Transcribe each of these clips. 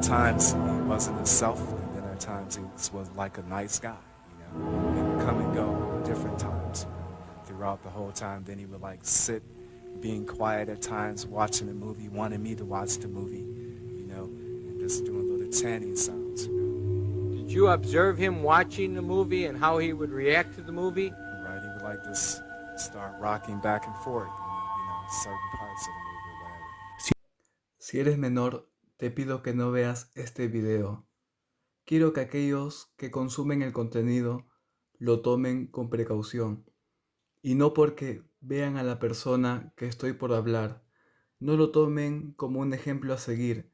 times he wasn't himself, and then at times he was like a nice guy, you know. He would come and go different times, you know, throughout the whole time. Then he would like sit, being quiet at times, watching the movie, wanting me to watch the movie, you know, and just doing little chanting sounds, you know. Did you observe him watching the movie and how he would react to the movie? Right, he would like just start rocking back and forth, you know, certain parts of the movie or whatever. Si eres menor, te pido que no veas este video. Quiero que aquellos que consumen el contenido lo tomen con precaución. Y no porque vean a la persona que estoy por hablar, no lo tomen como un ejemplo a seguir.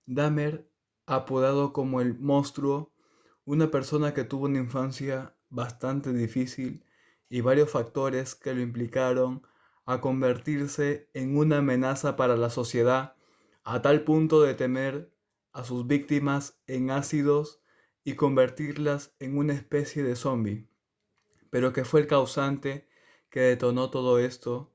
Dahmer, apodado como el monstruo, una persona que tuvo una infancia bastante difícil y varios factores que lo implicaron a convertirse en una amenaza para la sociedad, a tal punto de temer a sus víctimas en ácidos y convertirlas en una especie de zombie, pero que fue el causante que detonó todo esto.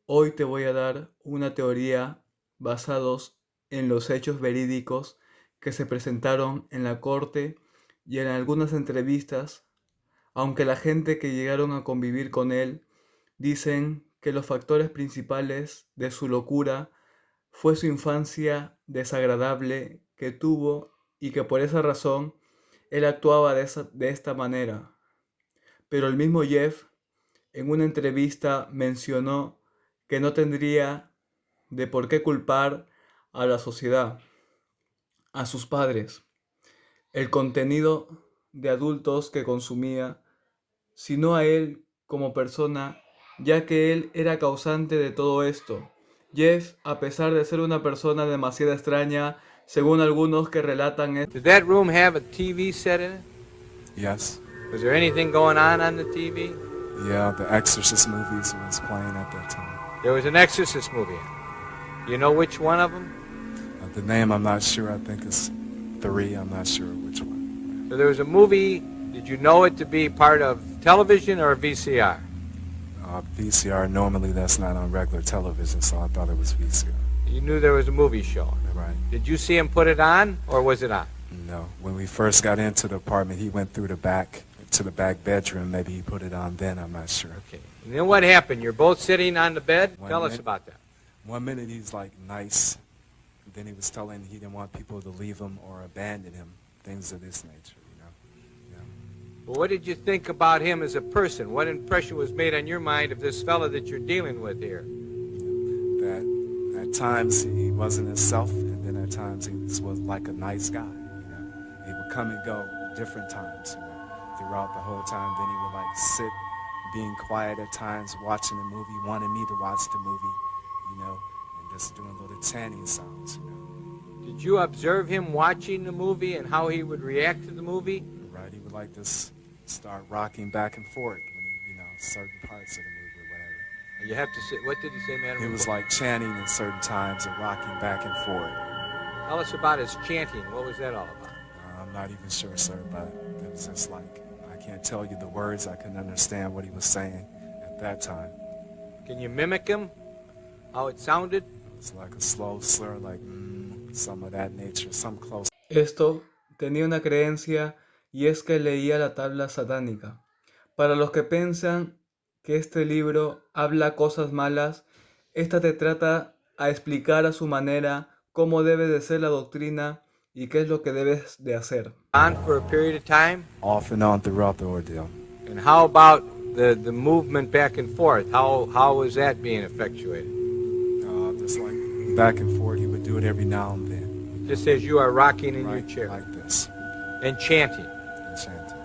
Hoy te voy a dar una teoría basados en los hechos verídicos que se presentaron en la corte y en algunas entrevistas, aunque la gente que llegaron a convivir con él dicen que los factores principales de su locura fue su infancia desagradable que tuvo y que por esa razón él actuaba de esta manera. Pero el mismo Jeff en una entrevista mencionó que no tendría de por qué culpar a la sociedad, a sus padres, el contenido de adultos que consumía, sino a él como persona, ya que él era causante de todo esto. Jeff, a pesar de ser una persona demasiado extraña, según algunos que relatan... Did that room have a TV set in it? Yes. Was there anything going on the TV? Yeah, the Exorcist movies was playing at that time. There was an Exorcist movie. You know which one of them? The name I'm not sure. I think it's 3. I'm not sure which one. So there was a movie. Did you know it to be part of television or VCR? VCR, normally that's not on regular television, so I thought it was VCR. You knew there was a movie show. Right. Did you see him put it on, or was it on? No. When we first got into the apartment, he went through the back to the back bedroom. Maybe he put it on then, I'm not sure. Okay. And then what happened? You're both sitting on the bed? Tell us about that. 1 minute he's like nice. Then he was telling he didn't want people to leave him or abandon him. Things of this nature, you know. Yeah. Well, what did you think about him as a person? What impression was made on your mind of this fella that you're dealing with here? That at times he wasn't himself, and then at times he was like a nice guy, you know. He would come and go different times, you know, throughout the whole time. Then he would like sit, being quiet at times, watching the movie, wanting me to watch the movie, you know, and just doing little chanting sounds, you know. Did you observe him watching the movie and how he would react to the movie? Right, he would like just start rocking back and forth when he, you know, certain parts of the movie or whatever. You have to say, what did he say, madam? He was like chanting in certain times and rocking back and forth. Tell us about his chanting. What was that all about? I'm not even sure, sir, but it was just like, I can't tell you the words. I couldn't understand what he was saying at that time. Can you mimic him? How it sounded? It was like a slow slur, like some of that nature, some close. Esto tenía una creencia y es que leía la tabla satánica. Para los que piensan que este libro habla cosas malas, esta te trata a explicar a su manera cómo debe de ser la doctrina y qué es lo que debes de hacer. On for a period of time? Off and on throughout the ordeal. And how about the movement back and forth? How was that being effectuated? Just like back and forth, he would do it every now and then. Just as you are rocking in right, your chair. Like this. And chanting. And chanting.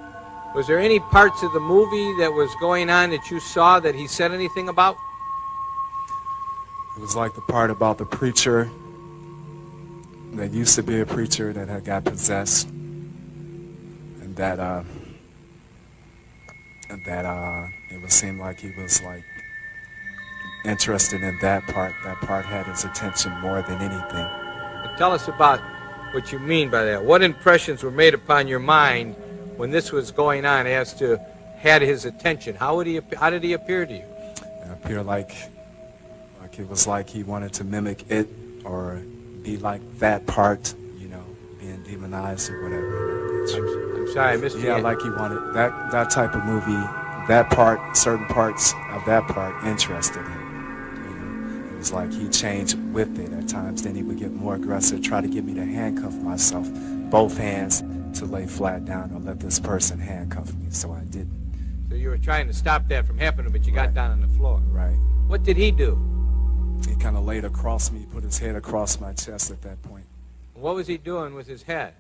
Was there any parts of the movie that was going on that you saw that he said anything about? It was like the part about the preacher that used to be a preacher that had got possessed, and that it would seem like he was like interested in that part. That part had his attention more than anything. But tell us about what you mean by that. What impressions were made upon your mind when this was going on as to had his attention? How did he appear to you? It appeared like it was like he wanted to mimic it or be like that part, you know, being demonized or whatever. You know, I'm sorry, I missed yeah, you. like he wanted that type of movie, that part, certain parts of that part interested him. You know, it was like he changed with it at times. Then he would get more aggressive, try to get me to handcuff myself, both hands, to lay flat down or let this person handcuff me. So I didn't. So you were trying to stop that from happening, but you got Right. down on the floor. Right. What did he do? He kind of laid across me, put his head across my chest at that point. What was he doing with his head?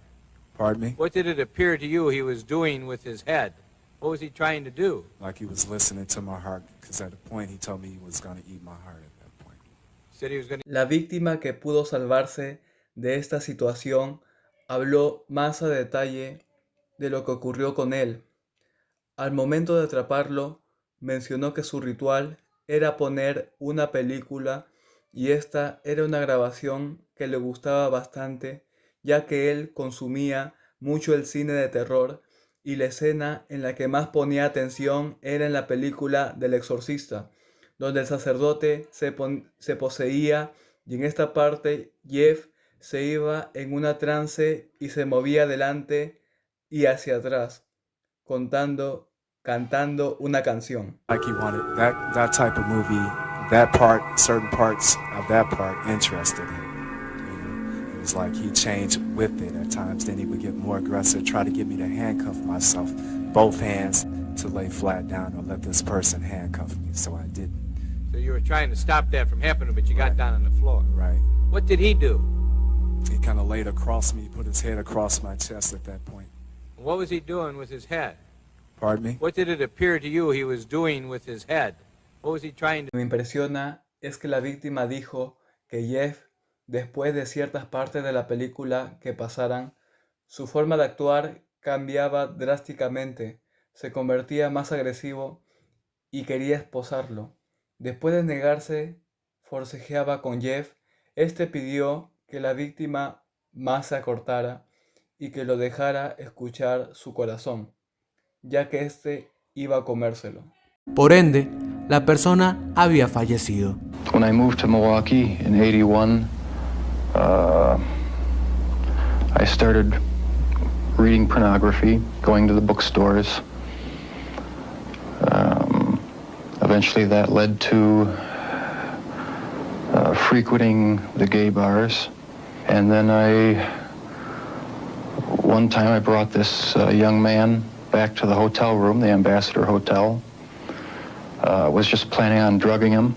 Pardon me? What did it appear to you he was doing with his head? What was he trying to do? Like he was listening to my heart, because at a point he told me he was going to eat my heart at that point. He said he was going to... La víctima que pudo salvarse de esta situación habló más a detalle de lo que ocurrió con él. Al momento de atraparlo, mencionó que su ritual era poner una película y esta era una grabación que le gustaba bastante, ya que él consumía mucho el cine de terror y la escena en la que más ponía atención era en la película del exorcista, donde el sacerdote se poseía y en esta parte Jeff se iba en una trance y se movía adelante y hacia atrás, cantando una canción. Like he wanted that type of movie, that part, certain parts of that part interested him. You know, it was like he changed with it at times. Then he would get more aggressive, try to get me to handcuff myself, both hands, to lay flat down or let this person handcuff me. So I didn't. So you were trying to stop that from happening, but you got Right. down on the floor. Right. What did he do? He kind of laid across me, put his head across my chest at that point. What was he doing with his head? Pardon me? What did it appear to you he was doing with his head? What was he trying to... Lo que me impresiona es que la víctima dijo que Jeff, después de ciertas partes de la película que pasaran, su forma de actuar cambiaba drásticamente, se convertía más agresivo y quería esposarlo. Después de negarse, forcejeaba con Jeff. Este pidió que la víctima más se acortara y que lo dejara escuchar su corazón, ya que éste iba a comérselo. Por ende, la persona había fallecido. When I moved to Milwaukee in '81, I started reading pornography, going to the bookstores. Eventually that led to frequenting the gay bars. And then one time I brought this young man back to the hotel room, the Ambassador Hotel. Was just planning on drugging him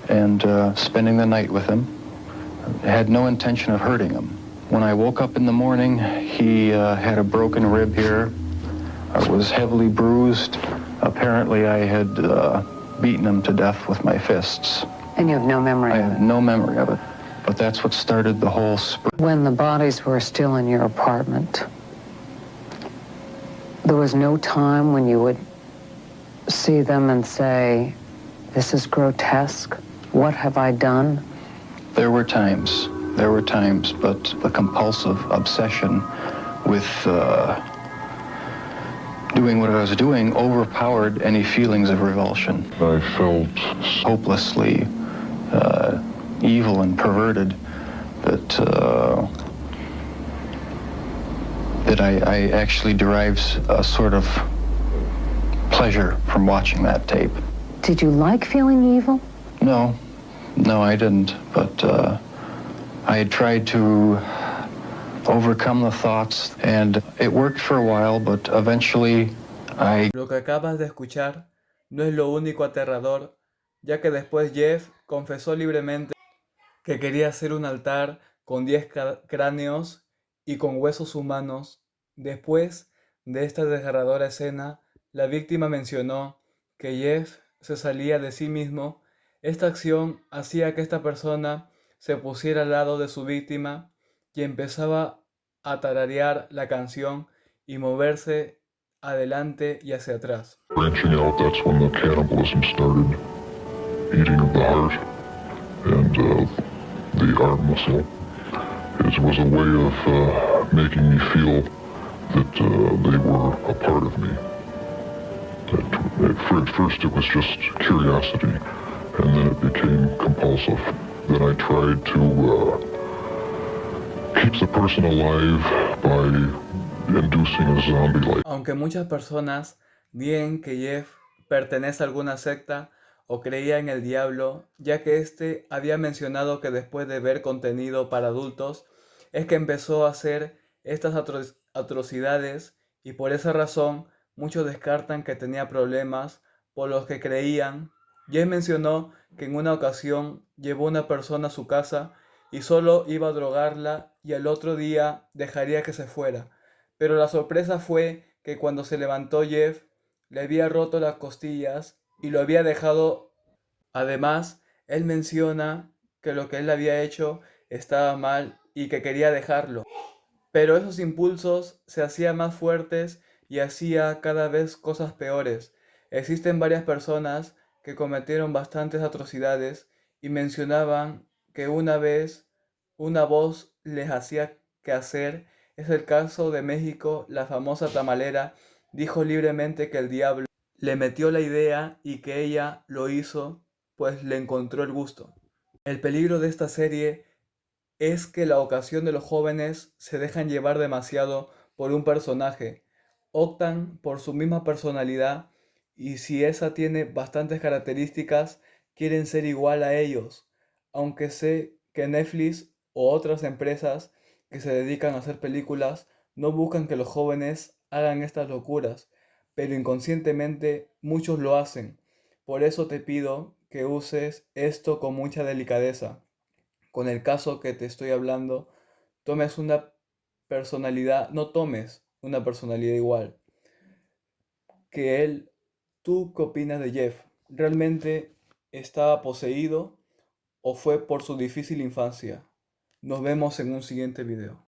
and spending the night with him. I had no intention of hurting him. When I woke up in the morning, he had a broken rib here. I was heavily bruised. Apparently I had beaten him to death with my fists. And you have no memory I of have it? no memory of it. But that's what started the whole spree. When the bodies were still in your apartment, there was no time when you would see them and say, this is grotesque, what have I done? There were times, but the compulsive obsession with doing what I was doing overpowered any feelings of revulsion. I felt hopelessly evil and perverted that I actually derived a sort of pleasure from watching that tape. Did you like feeling evil? No, I didn't, but I had tried to overcome the thoughts, and it worked for a while, but eventually Lo que acabas de escuchar no es lo único aterrador, ya que después Jeff confesó libremente que quería hacer un altar con 10 cráneos y con huesos humanos. Después de esta desgarradora escena, la víctima mencionó que Jeff se salía de sí mismo. Esta acción hacía que esta persona se pusiera al lado de su víctima y empezaba a tararear la canción y moverse adelante y hacia atrás. Branching out, that's when the cannibalism started. Eating of the heart and the arm muscle. It was a way of making me feel that they were a part of me. At first it was just curiosity, and then it became compulsive. Then I tried to keeps a person alive by inducing a zombie-like. Aunque muchas personas digan que Jeff pertenece a alguna secta o creía en el diablo, ya que éste había mencionado que después de ver contenido para adultos es que empezó a hacer estas atrocidades, y por esa razón muchos descartan que tenía problemas por los que creían. Jeff mencionó que en una ocasión llevó a una persona a su casa y solo iba a drogarla y al otro día dejaría que se fuera. Pero la sorpresa fue que cuando se levantó Jeff, le había roto las costillas y lo había dejado. Además, él menciona que lo que él había hecho estaba mal y que quería dejarlo. Pero esos impulsos se hacían más fuertes y hacía cada vez cosas peores. Existen varias personas que cometieron bastantes atrocidades y mencionaban que una vez una voz les hacía que hacer. Es el caso de México. La famosa tamalera dijo libremente que el diablo le metió la idea y que ella lo hizo, pues le encontró el gusto. El peligro de esta serie es que la ocasión de los jóvenes se dejan llevar demasiado por un personaje, optan por su misma personalidad y si esa tiene bastantes características, quieren ser igual a ellos, aunque sé que Netflix o otras empresas que se dedican a hacer películas no buscan que los jóvenes hagan estas locuras, pero inconscientemente muchos lo hacen. Por eso te pido que uses esto con mucha delicadeza. Con el caso que te estoy hablando, tomes una personalidad, no tomes una personalidad igual que él. ¿Tú qué opinas de Jeff? ¿Realmente estaba poseído o fue por su difícil infancia? Nos vemos en un siguiente video.